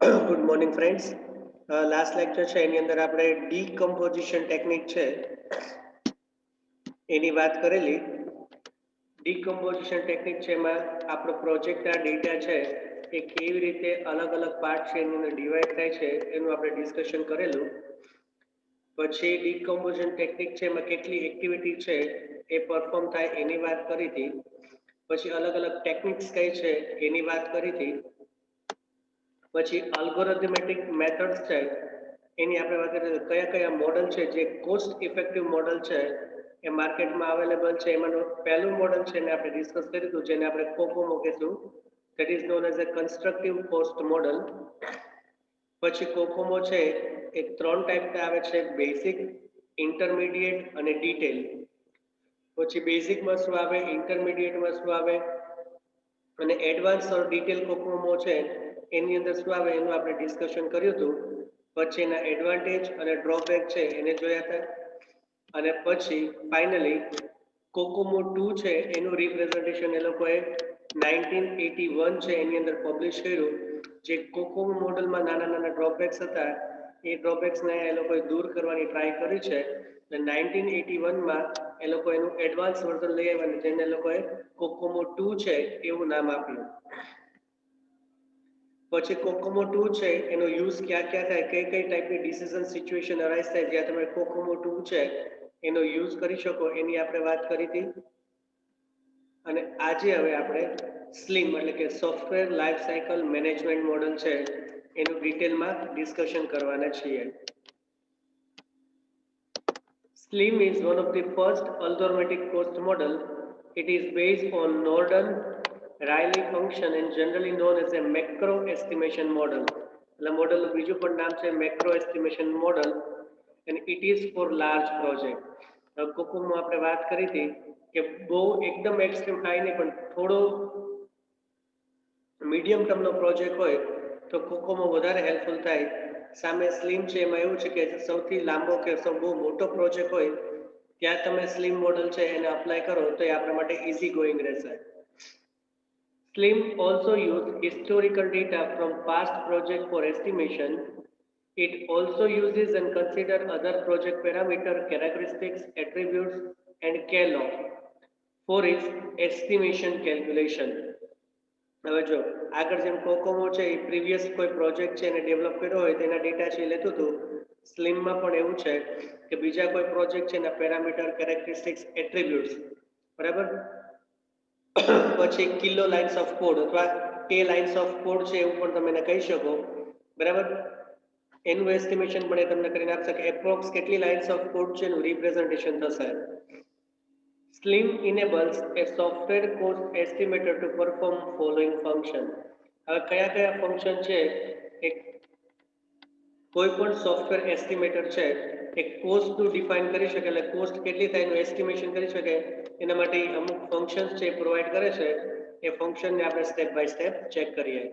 Good morning friends. Last lecture છે એની અંદર આપણે ડીકમ્પોઝિશન ટેકનિક છે એની વાત કરેલી. ડીકમ્પોઝિશન ટેકનિક છે એમાં આપણો પ્રોજેક્ટના ડેટા છે એ કેવી રીતે અલગ અલગ પાર્ટ છે એની અંદર ડિવાઈડ થાય છે એનું આપણે ડિસ્કશન કરેલું. પછી ડીકમ્પોઝિશન ટેકનિક છે એમાં કેટલી એક્ટિવિટી છે એ પરફોર્મ થાય એની વાત કરી હતી. પછી અલગ અલગ ટેકનિક્સ કઈ છે એની વાત કરી હતી. પછી અલ્ગોરિધમેટિક મેથડ્સ છે એની આપણે વાત કરીએ કયા કયા મોડલ છે જે કોસ્ટ ઇફેક્ટિવ મોડલ છે એ માર્કેટમાં અવેલેબલ છે. એમાંનું પહેલું મોડલ છે એને આપણે ડિસ્કસ કર્યું હતું જેને આપણે કોકોમો કહીશું, that is known as a constructive cost model. પછી કોકોમો છે એ ત્રણ ટાઈપના આવે છે, બેઝિક, ઇન્ટરમીડિયેટ અને ડિટેલ. પછી બેઝિકમાં શું આવે, ઇન્ટરમીડિયેટમાં શું આવે અને એડવાન્સ ઓર ડિટેલ કોકોમો છે એની અંદર શું આવે એનું આપણે ડિસ્કશન કર્યું હતું. પછી એના એડવાન્ટેજ અને ડ્રોબેક છે એને જોયા હતા. અને પછી ફાઇનલી કોકોમો 2 છે એનું રિપ્રેઝન્ટેશન એ લોકોએ 1981 છે એની અંદર પબ્લિશ કર્યું. જે કોકોમો મોડલમાં નાના નાના ડ્રોબેક્સ હતા એ ડ્રોબેક્સને એ લોકોએ દૂર કરવાની ટ્રાય કરી છે. અને 1981માં એ લોકો એનું એડવાન્સ વર્ઝન લઈ આવ્યા જેને એ લોકોએ કોકોમો 2 છે એવું નામ આપ્યું. પછી કોકોમો 2 છે એનો યુઝ ક્યાં ક્યાં થાય, કઈ કઈ ટાઈપની ડિસિઝન સિચ્યુએશન અરાઇઝ થાય જ્યાં તમે કોકોમો 2 છે એનો યુઝ કરી શકો એની આપણે વાત કરી હતી. અને આજે હવે આપણે સ્લીમ એટલે કે software life cycle management model છે એનું ડિટેલમાં ડિસ્કશન કરવાના છીએ. SLIM is one of the first algorithmic cost model. It is based on Norton-Rayleigh function and generally known as a macro estimation model. એટલે મોડલનું બીજું પણ નામ છે macro estimation model and it is for large project. COCOMO આપણે વાત કરી હતી કે બહુ એકદમ એક્સ્ટ્રીમ હાઈ નહીં પણ થોડો મીડિયમ ટર્મનો પ્રોજેક્ટ હોય તો કોકોમો વધારે હેલ્પફુલ થાય. સામે સ્લીમ છે એમાં એવું છે કે સૌથી લાંબો કે બહુ મોટો પ્રોજેક્ટ હોય ત્યાં તમે સ્લીમ મોડલ છે એને અપ્લાય કરો તો એ આપણા માટે ઇઝી ગોઈંગ રહેશે. SLIM also uses historical data from past projects for estimation. It also uses and considers other project parameter, characteristics, attributes, and KLOC for its estimation calculation. હવે જો આગળ જેમ કોકોમો છે એ પ્રીવિયસ કોઈ પ્રોજેક્ટ છે એને develop કર્યો હોય તેના ડેટા છે એ લેતું હતું. સ્લીમમાં પણ એવું છે કે બીજા કોઈ પ્રોજેક્ટ છે એના પેરામીટર, કેરેક્ટરિસ્ટિક્સ, એટ્રીબ્યુટ્સ, બરાબર, પછી કિલો લાઇન્સ ઓફ કોડ અથવા કે લાઇન્સ ઓફ કોડ છે એવું પણ તમે એને કહી શકો, બરાબર. એનું એસ્ટિમેશન પણ એ તમને કરીને આપશે કે એપ્રોક્સ કેટલી લાઇન્સ ઓફ કોડ છે એનું રિપ્રેઝન્ટેશન થશે. SLIM enables a software cost estimator to perform following function. હવે કયા કયા ફંક્શન છે એ કોઈ પણ સોફ્ટવેર એસ્ટિમેટર છે એ કોસ્ટનું ડિફાઇન કરી શકે, એટલે કોસ્ટ કેટલી થાય એનું એસ્ટિમેશન કરી શકે એના માટે અમુક ફંક્શન્સ છે પ્રોવાઈડ કરે છે. એ ફંક્શનને આપણે સ્ટેપ બાય સ્ટેપ ચેક કરીએ.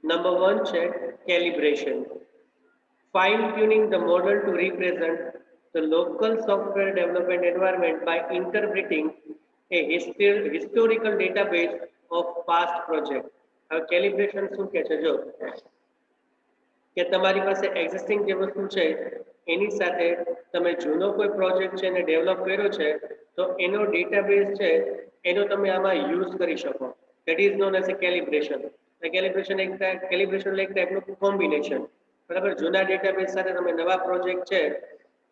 નંબર 1 છે calibration. Fine tuning the model to represent the local software development environment by interpreting a historical database of past projects. હવે કેલિબ્રેશન શું કહે છે, જો કે તમારી પાસે એક્ઝિસ્ટિંગ જે વસ્તુ છે એની સાથે તમે જૂનો કોઈ પ્રોજેક્ટ છે એને ડેવલપ કર્યો છે તો એનો ડેટાબેઝ છે એનો તમે આમાં યુઝ કરી શકો. That is known as a calibration. Calibration એક ટાઈપનું કોમ્બિનેશન, બરાબર. જૂના ડેટાબેઝ સાથે તમે નવા પ્રોજેક્ટ છે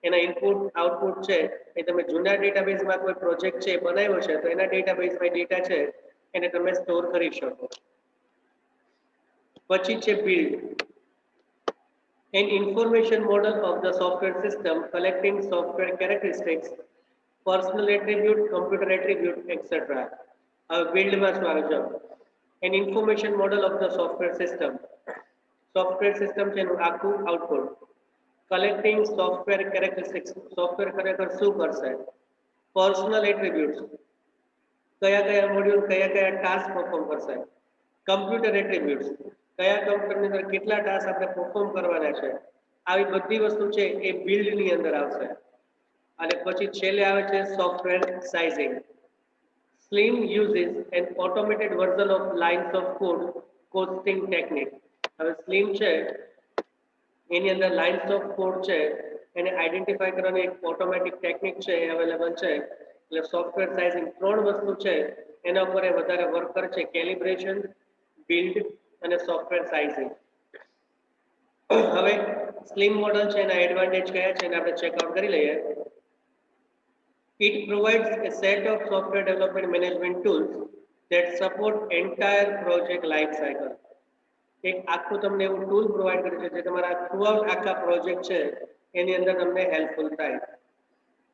એના ઇનપુટ આઉટપુટ છે એ તમે જૂના ડેટાબેઝમાં કોઈ પ્રોજેક્ટ છે બનાવ્યો છે તો એના ડેટાબેઝમાં ડેટા છે એને તમે સ્ટોર કરી શકો. પછી છે build. An information model of the software system collecting software characteristics, personal attribute, computer attribute, etc. બિલ્ડમાં શું આવે છે? An information model of the software system. Software system છે એનું આખું output. Collecting software characteristics, software ખરેખર શું કરશે. પર્સનલ એટ્રીબ્યુટ્સ, કયા કયા મોડ્યુલ કયા કયા ટાસ્ક પરફોર્મ કરશે. કમ્પ્યુટર એટ્રીબ્યુટ્સ, કયા કમ્પ્યુટરની અંદર કેટલા ટાસ્ક આપણે પરફોર્મ કરવાના છે. આવી બધી વસ્તુ છે એ બિલ્ડની અંદર આવશે. અને પછી છેલ્લે આવે છે software sizing. SLIM uses an automated version of lines of code costing technique. હવે સ્લીમ છે એની અંદર લાઇન્સ ઓફ કોડ છે એને આઈડેન્ટિફાઈ કરવાની એક ઓટોમેટિક ટેકનિક છે એ અવેલેબલ છે. એટલે સોફ્ટવેર સાઇઝિંગ 3 વસ્તુ છે એના ઉપર એ વધારે વર્ક કરે છે: કેલિબ્રેશન, બિલ્ડ અને સોફ્ટવેર સાઇઝિંગ. હવે સ્લીમ મોડલ છે એના એડવાન્ટેજ કયા છે એને આપણે ચેકઆઉટ કરી લઈએ. It provides a set of software development management tools that support entire project life cycle. એક આખું તમને એવું ટૂલ પ્રોવાઈડ કરે છે જે તમારા થ્રુઆઉટ આખા પ્રોજેક્ટ છે એની અંદર તમને હેલ્પફુલ થાય.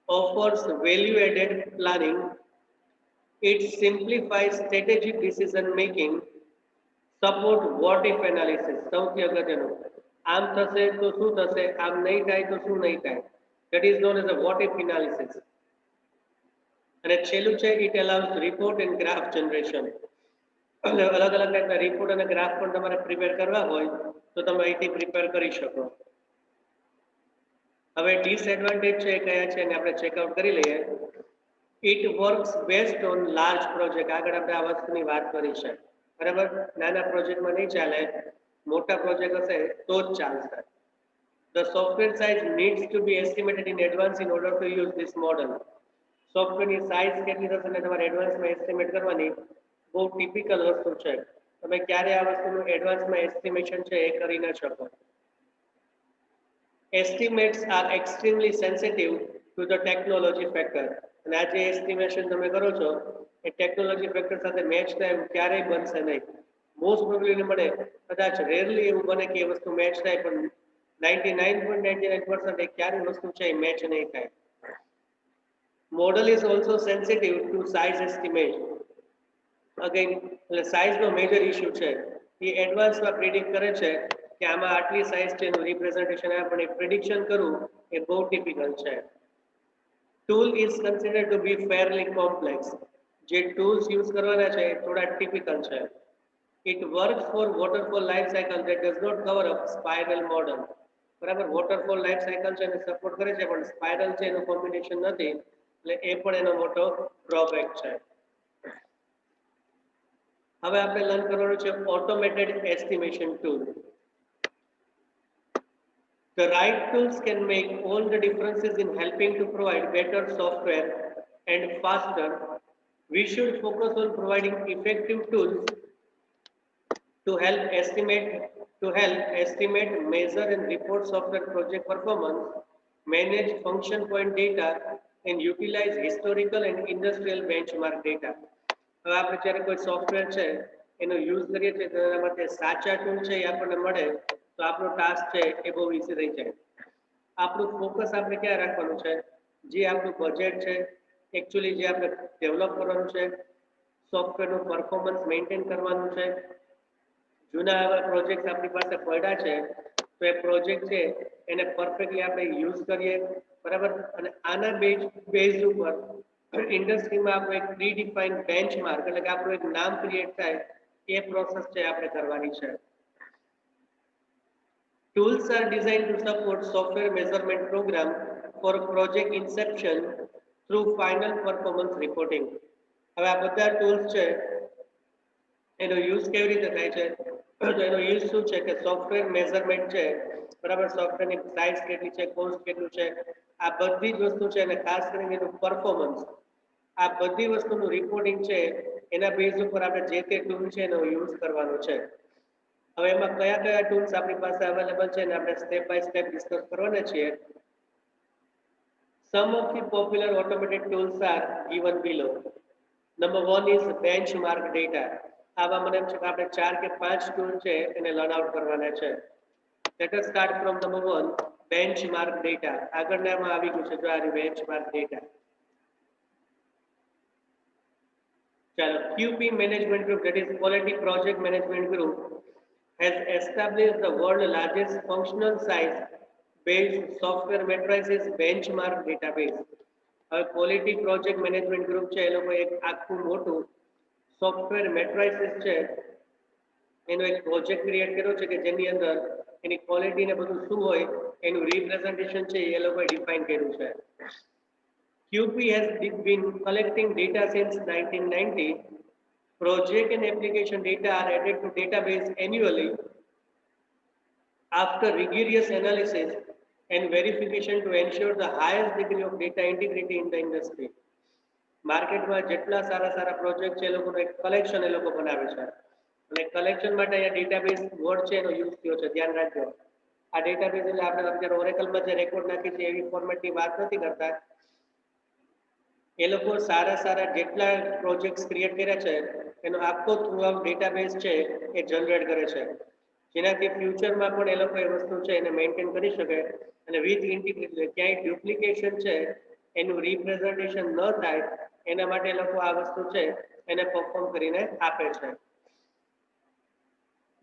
Offers value added planning. It simplifies strategic decision making. Support what if analysis. સૌથી અગત્યનું, આમ થશે તો શું થશે, આમ નહીં થાય તો શું નહીં થાય. That is known as a what if analysis. અને છેલ્લું છે it allows report and graph generation. અલગ અલગ ટાઈપના રિપોર્ટ અને ગ્રાફ પણ તમારે પ્રિપેર કરવા હોય તો તમે અહીંથી પ્રિપેર કરી શકો. હવે ડિસએડવાન્ટેજ છે કયા છે એને આપણે ચેકઆઉટ કરી લઈએ. It works best on large project. આગળ આપણે આ વસ્તુની વાત કરી છે, બરાબર. નાના પ્રોજેક્ટમાં નહીં ચાલે, મોટા પ્રોજેક્ટ હશે તો જ ચાલશે. The software size needs to be estimated in advance in order to use this model. સોફ્ટવેરની સાઇઝ કેટલી થશે ને તમારે એડવાન્સમાં એસ્ટિમેટ કરવાની બહુ ટિપિકલ વસ્તુ છે. તમે ક્યારે આ વસ્તુનું એડવાન્સમાં એસ્ટિમેશન છે એ કરી ન શકો. Estimates are extremely sensitive to the technology factor. અને આ જે એસ્ટિમેશન તમે કરો છો એ ટેકનોલોજી ફેક્ટર સાથે મેચ થાય એવું ક્યારેય બનશે નહીં. મોસ્ટ પ્રોબેબલી મળે, કદાચ રેરલી એવું બને કે એ વસ્તુ મેચ થાય, પણ 99.99% એ ક્યારે વસ્તુ છે એ મેચ નહીં થાય. Model is also sensitive to size estimate. Again, એટલે સાઇઝનો મેજર ઇશ્યુ છે. એ એડવાન્સમાં પ્રિડિક્ટ કરે છે કે આમાં આટલી સાઇઝ છે એનું રિપ્રેઝન્ટેશન આવે, પણ એ પ્રિડિક્શન કરવું એ બહુ ટિપિકલ છે. Tool is considered to be fairly complex. જે ટૂલ્સ યુઝ કરવાના છે એ થોડા ટિપિકલ છે. It works for waterfall life cycle that does not cover up spiral model. બરાબર, વોટરફોલ લાઈફ સાયકલ છે એને સપોર્ટ કરે છે, પણ સ્પાઇરલ છે એનું કોમ્બિનેશન નથી, એટલે એ પણ એનો મોટો ડ્રોબેક છે. હવે આપણે લર્ન કરવાનું છે automated estimation tool. The right tools can make all the differences in helping to provide better software and faster. We should focus on providing effective tools to help estimate, measure and report software project performance, manage function point data and utilize historical and industrial benchmark data. હવે આપણે જ્યારે કોઈ software છે એનો use કરીએ છીએ તો એના માટે સાચા ટૂલ છે એ આપણને મળે તો આપણો ટાસ્ક છે એ બહુ ઈઝી થઈ જાય. આપણું ફોકસ આપણે ક્યાં રાખવાનું છે? જે આપણું બજેટ છે, એકચ્યુઅલી જે આપણે ડેવલપ કરવાનું છે, સોફ્ટવેરનું પરફોર્મન્સ મેન્ટેન કરવાનું છે. જૂના એવા પ્રોજેક્ટ આપણી પાસે પડ્યા છે તો એ પ્રોજેક્ટ છે એને પરફેક્ટલી આપણે યુઝ કરીએ, બરાબર. અને આના બેઝ ઉપર ઇન્ડસ્ટ્રીમાં આપણું એક પ્રીડિફાઇન્ડ બેન્ચમાર્ક, એટલે કે આપણું એક નામ ક્રિએટ થાય, એ પ્રોસેસ છે આપણે કરવાની છે. Tools are designed to support software measurement program for project inception through final performance reporting. હવે આ બધા ટૂલ્સ છે એનો યુઝ કેવી રીતે થાય છે? તો એનો યુઝ શું છે કે સોફ્ટવેર મેઝરમેન્ટ છે, બરાબર. સોફ્ટવેરની સાઇઝ કેટલી છે, કોસ્ટ કેટલું છે, આ બધી જ વસ્તુ છે, અને ખાસ કરીને એનું પરફોર્મન્સ, આ બધી વસ્તુનું રિપોર્ટિંગ છે એના બેઝ ઉપર આપણે જે તે ટૂલ છે એનો યુઝ કરવાનો છે. હવે એમાં કયા કયા ટૂલ્સ આપણી પાસે અવેલેબલ છે ને આપણે સ્ટેપ બાય સ્ટેપ ડિસ્કસ કરવાના છીએ. Some of the popular automated tools are given below. Number 1 is benchmark data. આવા મને એમ છે કે આપણે 4 કે 5 ટૂલ છે એને લર્ન આઉટ કરવાના છે. Let us start from number 1, benchmark data. આગળનામાં આવી ગયું છે જો આ benchmark data. ચાલો, QP management group, that is quality project management group, has established the world's largest functional size based software matrices benchmark database. હવે quality project management group છે એ લોકો એક આખું મોટું સોફ્ટવેર મેટ્રાઇસિસ છે એનો એક પ્રોજેક્ટ ક્રિએટ કર્યો છે કે જેની અંદર એની ક્વોલિટી ને બધું શું હોય એનું રિપ્રેઝન્ટેશન છે એ લોકોએ ડિફાઇન કર્યું છે. QP has been collecting data since 1990. Project and application data are added to database annually. after rigorous analysis and verification to ensure the highest degree of data integrity in the industry. માર્કેટમાં જેટલા સારા સારા project છે એ લોકોનું એક collection એ લોકો બનાવે છે અને collection માટે અહીંયા ડેટાબેઝ વર્ડ છે એનો યુઝ થયો છે, ધ્યાન રાખજો. આ ડેટાબેઝ એટલે આપણે અત્યારે ઓરેકલમાં જે રેકોર્ડ નાખી છે એવી ફોર્મેટની વાત નથી કરતા. એ લોકો સારા સારા જેટલા પ્રોજેક્ટ્સ ક્રિએટ કર્યા છે એનો આખો થ્રુ આઉટ ડેટાબેઝ છે એ જનરેટ કરે છે, જેનાથી ફ્યુચરમાં પણ એ લોકો એ વસ્તુ છે એને મેન્ટેન કરી શકે અને વિથ ઇન્ટિગ્રેશન ક્યાંય ડુપ્લિકેશન છે એનું રિપ્રેઝન્ટેશન ન થાય એના માટે એ લોકો આ વસ્તુ છે એને પરફોર્મ કરીને આપે છે.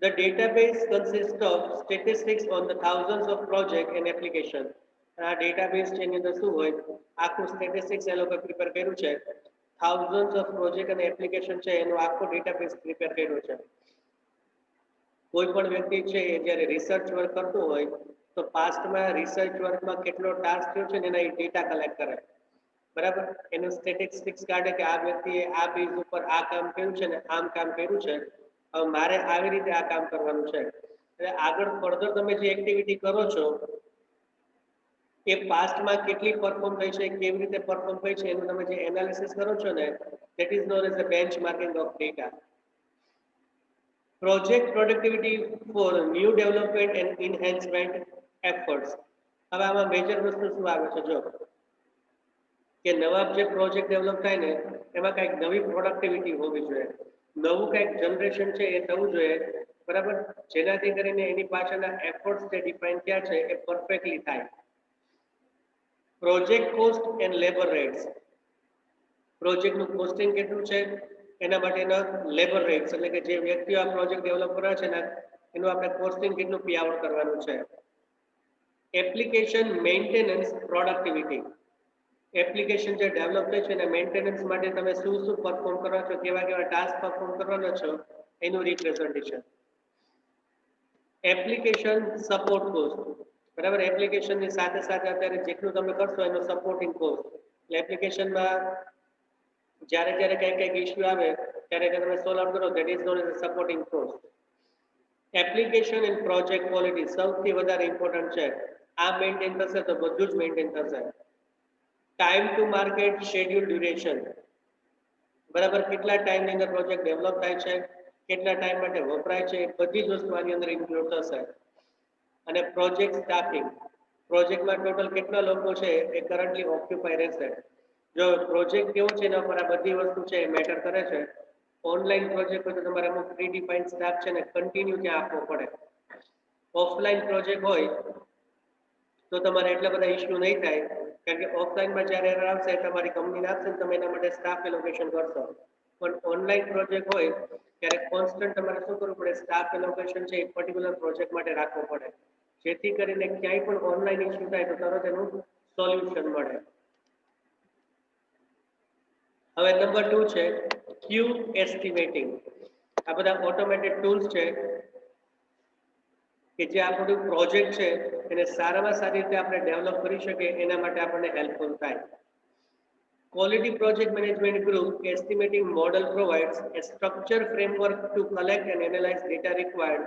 The database consists of statistics on the thousands of projects and applications. આ ડેટાબેઝ છે એની અંદર શું હોય, આખું સ્ટેટિસ્ટિક્સ એ લોકો પ્રિપેર કર્યું છે, થાઉઝન્ડ્સ ઓફ પ્રોજેક્ટ અને એપ્લિકેશન છે એનું આખું ડેટાબેઝ પ્રિપેર કર્યું છે. કોઈ પણ વ્યક્તિ છે એ જ્યારે રિસર્ચ વર્ક કરતું હોય તો પાસ્ટમાં રિસર્ચ વર્કમાં કેટલો ટાસ્ક થયો છે ને એના એ ડેટા કલેક્ટ કરે, બરાબર. એનું સ્ટેટિસ્ટિક્સ કાઢે કે આ વ્યક્તિએ આ બેઝ ઉપર આ કામ કર્યું છે ને આમ કામ કર્યું છે, હવે મારે આવી રીતે આ કામ કરવાનું છે. એટલે આગળ ફર્ધર તમે જે એક્ટિવિટી કરો છો એ પાસ્ટમાં કેટલી પરફોર્મ થઈ છે, કેવી રીતે પરફોર્મ થઈ છે એનું તમે જે એનાલિસિસ કરો છો ને that is known as a benchmarking of data. Project productivity for new development and enhancement efforts. હવે આમાં મેજર વસ્તુ શું આવે છે, જો કે નવા જે પ્રોજેક્ટ ડેવલપ થાય ને એમાં કંઈક નવી પ્રોડક્ટિવિટી હોવી જોઈએ, નવું કંઈક જનરેશન છે એ થવું જોઈએ, બરાબર, જેનાથી કરીને એની પાછળના એફર્ટ્સ જે ડિફાઇન થયા છે એ પરફેક્ટલી થાય. Project cost and labour rates. પ્રોજેક્ટનું કોસ્ટિંગ કેટલું છે એના માટેના લેબર રેટ્સ એટલે કે જે વ્યક્તિઓ આ પ્રોજેક્ટ ડેવલપ કરવા છે ને એનું આપણે કોસ્ટિંગ કેટલું પે આઉટ કરવાનું છે. Application maintenance productivity. એપ્લિકેશન જે ડેવલપ થઈ છે એના મેન્ટેનન્સ માટે તમે શું શું પરફોર્મ કરવા છો, કેવા કેવા ટાસ્ક પરફોર્મ કરવાના છો એનું રિપ્રેઝન્ટેશન. એપ્લિકેશન સપોર્ટ કોસ્ટ, બરાબર. એપ્લિકેશનની સાથે સાથે અત્યારે જેટલું તમે કરશો એનો સપોર્ટિંગ કોસ્ટ, એટલે એપ્લિકેશનમાં જ્યારે જ્યારે કંઈક કંઈક ઇશ્યુ આવે ત્યારે તમે સોલ્વ આઉટ કરો that is known as supporting cost. Application and project quality સૌથી વધારે ઇમ્પોર્ટન્ટ છે, આ મેન્ટેન થશે તો બધું જ મેન્ટેન થશે. Time to market schedule duration, બરાબર, કેટલા ટાઈમની અંદર પ્રોજેક્ટ ડેવલપ થાય છે, કેટલા ટાઈમ માટે વપરાય છે, બધી જ વસ્તુ આની અંદર ઇન્ક્લુડ થશે. અને પ્રોજેક્ટ સ્ટાફિંગ, પ્રોજેક્ટમાં ટોટલ કેટલા લોકો છે એ કરન્ટલી ઓક્યુપાય રહેશે. જો પ્રોજેક્ટ કેવો છે એના પર આ બધી વસ્તુ છે એ મેટર કરે છે. ઓનલાઈન પ્રોજેક્ટ હોય તો તમારે અમુક પ્રીડિફાઇન્ડ સ્ટાફ છે ને કન્ટિન્યુ ત્યાં આપવો પડે. ઓફલાઈન પ્રોજેક્ટ હોય તો તમારે એટલા બધા ઇશ્યુ નહીં થાય, કારણ કે ઓફલાઈનમાં જ્યારે એરર આવશે તમારી કંપનીને આપશે તમે એના માટે સ્ટાફ એલોકેશન કરશો. પણ ઓનલાઈન પ્રોજેક્ટ હોય ત્યારે કોન્સ્ટન્ટ તમારે શું કરવું પડે, સ્ટાફ એલોકેશન છે એ પર્ટિક્યુલર પ્રોજેક્ટ માટે રાખવો પડે, જેથી કરીને ક્યાંય પણ ઓનલાઈન ઇશ્યુ થાય તો તરત એનું સોલ્યુશન મળે. હવે નંબર 2 છે ક્યુ એસ્ટિમેટિંગ. આ બધા ઓટોમેટેડ ટૂલ્સ છે કે જે આપણું પ્રોજેક્ટ છે એને સારામાં સારી રીતે આપણે ડેવલપ કરી શકીએ એના માટે આપણને હેલ્પફુલ થાય. Quality Project Management Group estimating model provides a structured framework to collect and analyze data required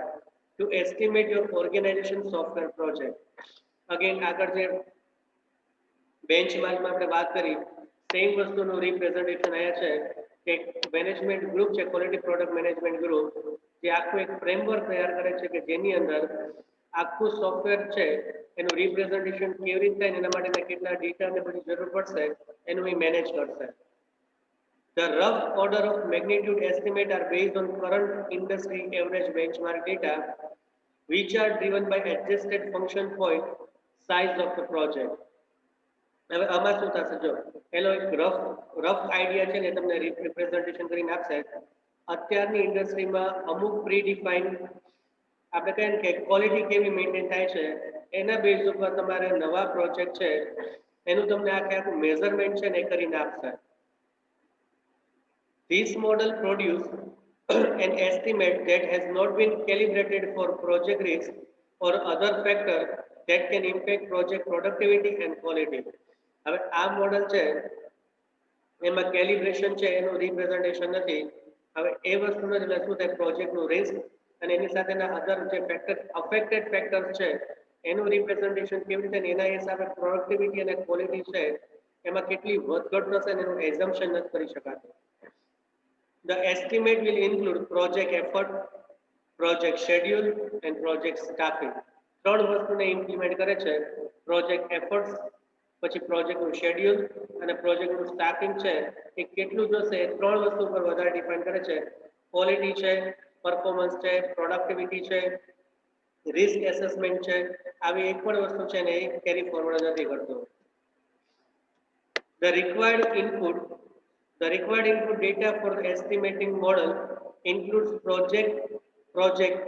to estimate your organization software project. Again, આગળ જે બેન્ચમાર્કમાં આપણે વાત કરી સેમ વસ્તુનું રિપ્રેઝન્ટેશન અહીંયા છે કે મેનેજમેન્ટ ગ્રુપ છે, ક્વોલિટી પ્રોડક્ટ મેનેજમેન્ટ ગ્રુપ, જે આખું એક ફ્રેમવર્ક તૈયાર કરે છે કે જેની અંદર આખું સોફ્ટવેર છે એનું રિપ્રેઝન્ટેશન કેવી રીતે થાય એના માટે કેટલા ડેટાને બધી જરૂર પડશે એનું એ મેનેજ કરશે. The rough order of magnitude estimate are based on current industry average benchmark data, which are driven by adjusted function point size of the project. હવે આમાં શું થશે, જો એનો એક રફ આઈડિયા છે ને તમને રિપ્રેઝન્ટેશન કરીને આપશે. અત્યારની ઇન્ડસ્ટ્રીમાં અમુક પ્રીડિફાઇન્ડ આપણે કહીએ કે ક્વોલિટી કેવી મેન્ટેન થાય છે એના બેઝ ઉપર તમારે નવા પ્રોજેક્ટ છે એનું તમને આખું મેઝરમેન્ટ છે ને એ કરીને આપશે. This model produce an estimate that has not been calibrated for project risk or other factor that can impact project productivity and quality. હવે આ મોડલ છે એમાં કેલિબ્રેશન છે એનું રિપ્રેઝન્ટેશન નથી. હવે એ વસ્તુનો એટલે શું થાય, પ્રોજેક્ટનું રિસ્ક અને એની સાથેના અધર જે ફેક્ટર અફેક્ટેડ ફેક્ટર્સ છે એનું રિપ્રેઝન્ટેશન કેવી રીતે અને એના હિસાબે પ્રોડક્ટિવિટી અને ક્વોલિટી છે એમાં કેટલી વધઘટ થશે એનું એઝમ્પશન નથી કરી શકાતું. The estimate will include project effort, project schedule and project staffing. ત્રણ વસ્તુને ઇમ્પ્લિમેન્ટ કરે છે. પ્રોજેક્ટ એફર્ટ્સ, પછી પ્રોજેક્ટનું શેડ્યુલ અને પ્રોજેક્ટનું સ્ટાફિંગ છે એ કેટલું જોશે એ ત્રણ વસ્તુ પર વધારે ડિપેન્ડ કરે છે. ક્વોલિટી છે, પરફોર્મન્સ છે, પ્રોડક્ટિવિટી છે, રિસ્ક એસેસમેન્ટ છે, આવી એક પણ વસ્તુ છે ને એ કેરી ફોરવર્ડ નથી કરતો. The required input The required input data for the estimating model includes project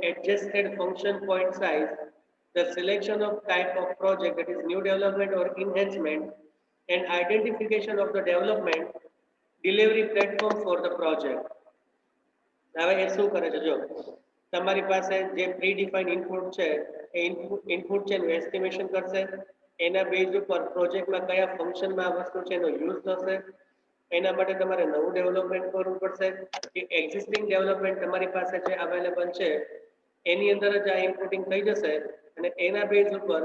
adjusted function point size, the selection of type of project, that is new development or enhancement, and identification of the development delivery platform for the project. હવે એ શું કરે છે? જો તમારી પાસે જે pre defined input છે એ input છે એનું એસ્ટિમેશન કરશે. એના બેઝ ઉપર પ્રોજેક્ટમાં કયા ફંક્શનમાં આ વસ્તુ છે એનો યુઝ થશે. એના માટે તમારે નવું ડેવલપમેન્ટ કરવું પડશે કે એક્ઝિસ્ટિંગ ડેવલપમેન્ટ તમારી પાસે જે અવેલેબલ છે એની અંદર જ આ ઇનપુટિંગ થઈ જશે અને એના બેઝ ઉપર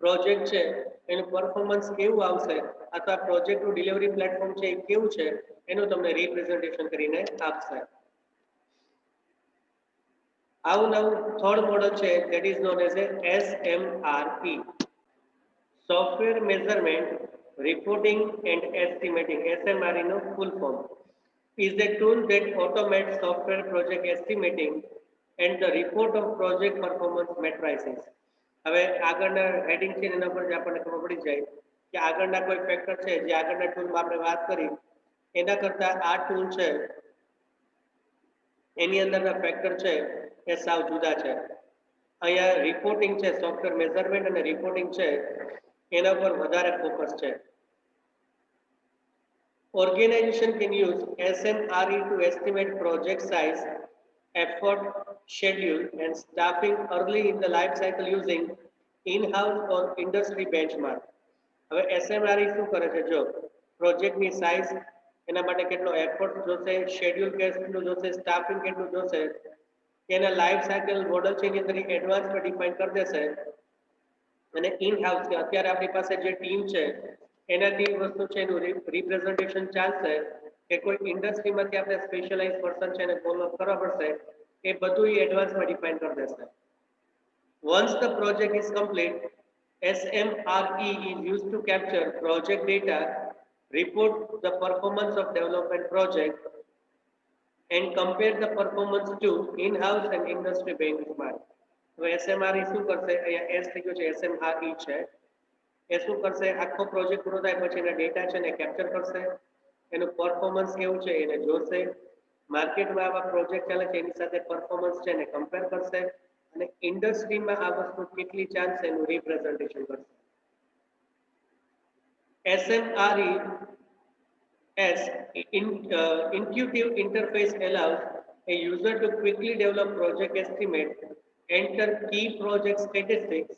પ્રોજેક્ટ છે એનું પરફોર્મન્સ કેવું આવશે અથવા પ્રોજેક્ટનું ડિલિવરી પ્લેટફોર્મ છે એ કેવું છે એનું તમને રિપ્રેઝન્ટેશન કરીને આપશે. આવું નવું થર્ડ મોડલ છે that is known as a SMRE, software measurement reporting and estimating. SMRE નો full form is the tool that automates software project estimating and the report of project performance matrices. હવે આગળના heading છે એના પર જ આપણને ખબર પડી જાય કે આગળના કોઈ ફેક્ટર છે જે આગળના ટૂલમાં આપણે વાત કરી એના કરતા આ ટૂલ છે એની અંદરના ફેક્ટર છે એ સાવ જુદા છે. અહીંયા રિપોર્ટિંગ છે, સોફ્ટવેર મેઝરમેન્ટ અને રિપોર્ટિંગ છે એના પર વધારે ફોકસ છે. Organization can use SMRE to estimate project size, effort, schedule, and staffing early in the life cycle using in-house or industry benchmark. હવે SMRE શું કરે છે? જો પ્રોજેક્ટની સાઇઝ, એના માટે કેટલો એફર્ટ જોશે, શેડ્યુલ કેટલું જોશે, સ્ટાફિંગ કેટલું જોશે, એના લાઈફ સાયકલ મોડલ છે એની અંદર એડવાન્સમાં ડિફાઇન કરી દેશે. અને ઇન હાઉસ કે અત્યારે આપણી પાસે જે ટીમ છે એનાથી વસ્તુ છે એનું રિપ્રેઝન્ટેશન ચાલશે કે કોઈ ઇન્ડસ્ટ્રીમાંથી આપણે સ્પેશિયલાઇઝ પર્સન છે એને ફોલો અપ કરવા પડશે એ બધું એડવાન્સમાં ડિફાઇન કરી દેશે. Once the project is complete, SMRE is used to capture project data, report the performance of development project, and compare the performance to in-house and industry benchmark. હવે SMRE શું કરશે? અહીંયા S થઈ ગયો છે, SMRE છે. એ શું કરશે? આખો પ્રોજેક્ટ પૂરો થાય પછી એના ડેટા છે એને કેપ્ચર કરશે, એનું પરફોર્મન્સ કેવું છે એને જોશે, માર્કેટમાં આવા પ્રોજેક્ટ ચાલે છે એની સાથે પરફોર્મન્સ છે એને કમ્પેર કરશે અને ઇન્ડસ્ટ્રીમાં આ વસ્તુ કેટલી ચાલશે એનું રિપ્રેઝન્ટેશન કરશે. SMRE as intuitive interface allows a user to quickly develop project estimate, enter key project statistics,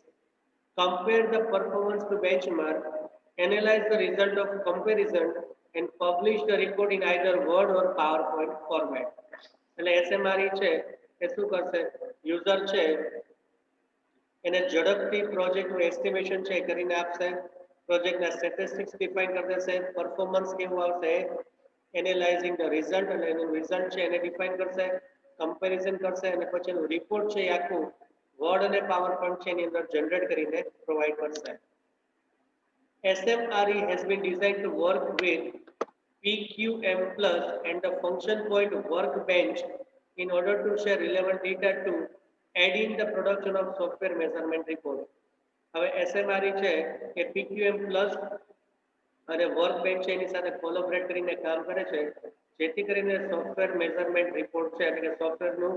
compare the performance to benchmark, analyze the result of comparison, and publish the report in either Word or PowerPoint format. એટલે SMRE છે એ શું કરશે? User છે એને ઝડપથી પ્રોજેક્ટનું estimation છે કરીને આપશે, પ્રોજેક્ટના સ્ટેટિસ્ટિક્સ ડિફાઇન કરી દેશે, પરફોર્મન્સ કેવું આવશે એનાલાઇઝિંગ ધ રિઝલ્ટ અને એનું રિઝલ્ટ છે એને ડિફાઇન કરશે, કમ્પેરિઝન કરશે અને પછી એનું રિપોર્ટ છે એ આખું વર્ડ અને પાવર પોઈન્ટ છે એની અંદર જનરેટ કરીને પ્રોવાઈડ કરશે. SMRE has been designed to work with PQM Plus and the function point workbench in order to share relevant data to aid in the production of software measurement report. હવે SMRE છે એ PQM Plus અને workbench છે એની સાથે કોલેબોરેટ કરીને કામ કરે છે જેથી કરીને સોફ્ટવેર મેઝરમેન્ટ રિપોર્ટ છે એટલે કે સોફ્ટવેરનું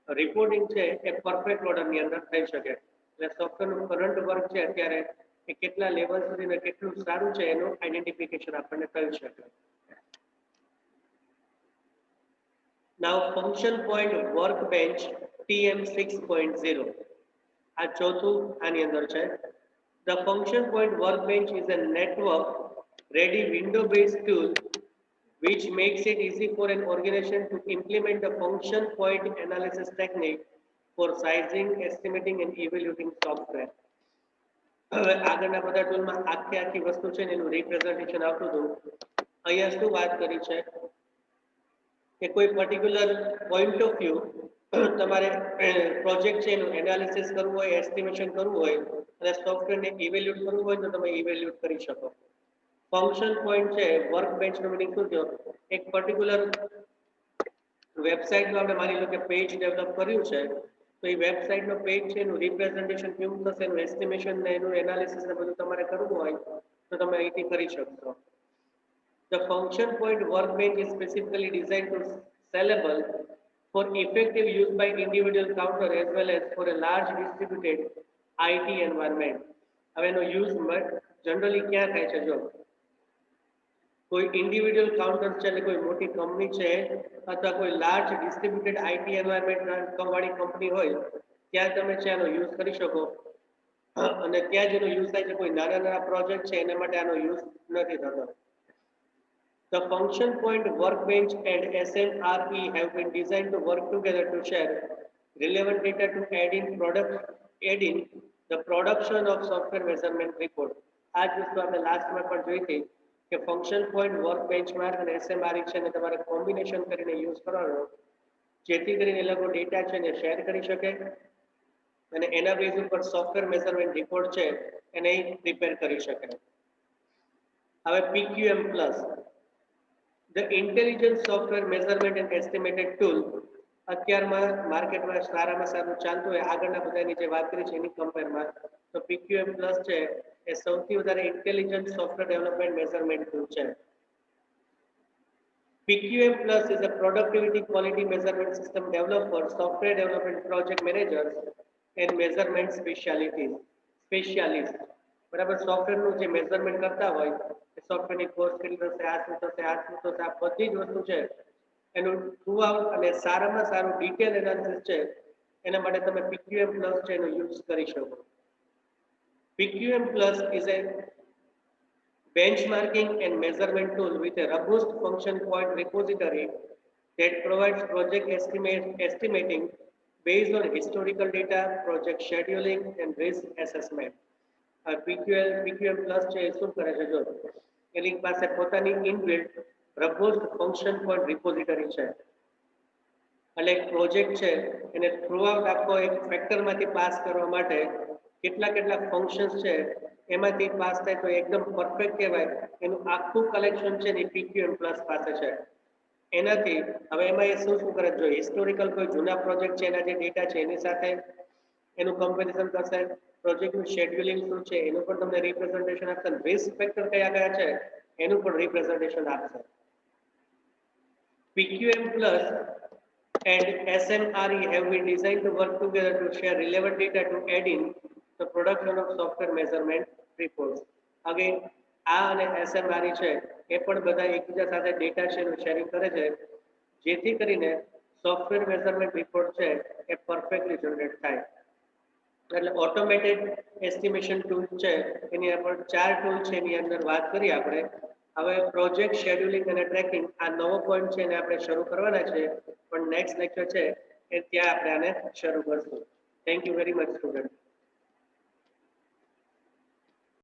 રિપોર્ટિંગ છે એ પરફેક્ટ ઓર્ડરની અંદર થઈ શકે. એટલે સોફ્ટવેરનું કરંટ વર્ક છે અત્યારે એ કેટલા લેવલ સુધી ને કેટલું સારું છે એનું આઈડેન્ટિફિકેશન આપણને થઈ શકે. Now function point workbench TM 6.0 આ ચોથું આની અંદર છે. The function point workbench is a network ready window based tool which makes it easy for an organization to implement the function point analysis technique for sizing, estimating and evaluating software. હવે આગળના બધા ટૂલમાં આખી વસ્તુ છે ને એનું representation આવતું હતું. અહીંયા શું વાત કરી છે કે કોઈ પર્ટિક્યુલર પોઈન્ટ ઓફ વ્યૂ તમારે પ્રોજેક્ટ છે એનું એનાલિસિસ કરવું હોય, એસ્ટિમેશન કરવું હોય અને સોફ્ટવેરને ઇવેલ્યુએટ કરવું હોય તો તમે ઇવેલ્યુએટ કરી શકો. ફંક્શન પોઈન્ટ છે વર્ક બેન્ચનો મીનિંગ શું થયો? એક પર્ટિક્યુલર વેબસાઇટમાં આપણે માની લો કે પેજ ડેવલપ કર્યું છે તો એ વેબસાઇટનો પેજ છે એનું રિપ્રેઝન્ટેશન કેવું થશે, એનું એસ્ટિમેશન ને એનું એનાલિસિસ ને બધું તમારે કરવું હોય તો તમે અહીંથી કરી શકશો. The function point workbench is specifically designed to scalable for effective use by individual counter as well as for a large distributed IT environment. હવે એનો યુઝ જનરલી ક્યાં થાય છે? જો કોઈ ઇન્ડિવિડ્યુઅલ કાઉન્ટર છે એટલે કોઈ મોટી કંપની છે અથવા કોઈ લાર્જ ડિસ્ટ્રીબ્યુટેડ આઈટી એન્વાયરમેન્ટ વાળી કંપની હોય ત્યાં તમે છે આનો યુઝ કરી શકો. અને ત્યાં જેનો યુઝ થાય છે કોઈ નાના પ્રોજેક્ટ છે એના માટે આનો યુઝ નથી થતો. The function point workbench and SMRE have been designed to work together to share relevant data to aid in the production of software measurement report. આ જ વસ્તુ આપણે લાસ્ટમાં પણ જોઈ હતી કે ફંક્શન પોઈન્ટ વર્ક બેન્ચમાર્ક અને SMRE છે ને તમારે કોમ્બિનેશન કરીને યુઝ કરવાનો જેથી કરીને એ લોકો ડેટા છે ને શેર કરી શકે અને એના બેઝ ઉપર સોફ્ટવેર મેઝરમેન્ટ રિપોર્ટ છે એને પ્રિપેર કરી શકે. હવે PQM plus The Intelligent Software Measurement and Estimated Tool અત્યારમાં માર્કેટમાં સારામાં સારું ચાલતું હોય આગળના બધાની જે વાત કરી છે એની કમ્પેરમાં તો PQM પ્લસ છે એ સૌથી વધારે intelligent software development measurement tool છે. PQM Plus is a productivity quality measurement system developed for software development project managers and measurement specialists. બરાબર, સોફ્ટવેરનું જે મેઝરમેન્ટ કરતા હોય એ સોફ્ટવેરની કોસ્ટ કેટલી થશે, આ શું થશે, આ બધી જ વસ્તુ છે એનું થ્રુ આઉટ અને સારામાં સારું ડિટેલ એનાલિસિસ છે એના માટે તમે PQM Plus છે એનો યુઝ કરી શકો. PQM Plus is a benchmarking and measurement tool with a robust function point repository that provides project estimating based on historical data, project scheduling and risk assessment. PQM Plus છે એ શું કરે છે? જો એની પાસે પોતાની inbuilt robust function point repository છે એટલે એક પ્રોજેક્ટ છે એને થ્રુ આઉટ આખો એક ફેક્ટરમાંથી પાસ કરવા માટે કેટલા ફંક્શન્સ છે એમાંથી પાસ થાય તો એકદમ પરફેક્ટ કહેવાય. એનું આખું કલેક્શન છે ને PQM Plus પાસે છે. એનાથી હવે એમાં એ શું કરે? જો હિસ્ટોરિકલ કોઈ જૂના પ્રોજેક્ટ છે એના જે ડેટા છે એની સાથે એનું કમ્પેરિઝન કરશે, પ્રોજેક્ટનું શેડ્યુલિંગ શું છે એનું પણ તમને રિપ્રેઝન્ટેશન આપશે, રિસ્ક ફેક્ટર કયા છે એનું પણ રિપ્રેઝન્ટેશન આપશે. PQM Plus and SMRE have been designed to work together to share relevant data to aid in the production of software measurement reports. Again, આ અને SMRE છે એ પણ બધા એકબીજા સાથે ડેટા છે એનું શેરિંગ કરે છે જેથી કરીને સોફ્ટવેર મેઝરમેન્ટ રિપોર્ટ છે એ પરફેક્ટલી જનરેટ થાય. એટલે ઓટોમેટેડ એસ્ટિમેશન ટૂલ છે એની આપણે 4 ટૂલ છે એની અંદર વાત કરી આપણે. હવે પ્રોજેક્ટ શેડ્યુલિંગ અને ટ્રેકિંગ આ નવો પોઈન્ટ છે એને આપણે શરૂ કરવાના છે પણ નેક્સ્ટ લેક્ચર છે એ ત્યાં આપણે આને શરૂ કરશું. Thank you very much student.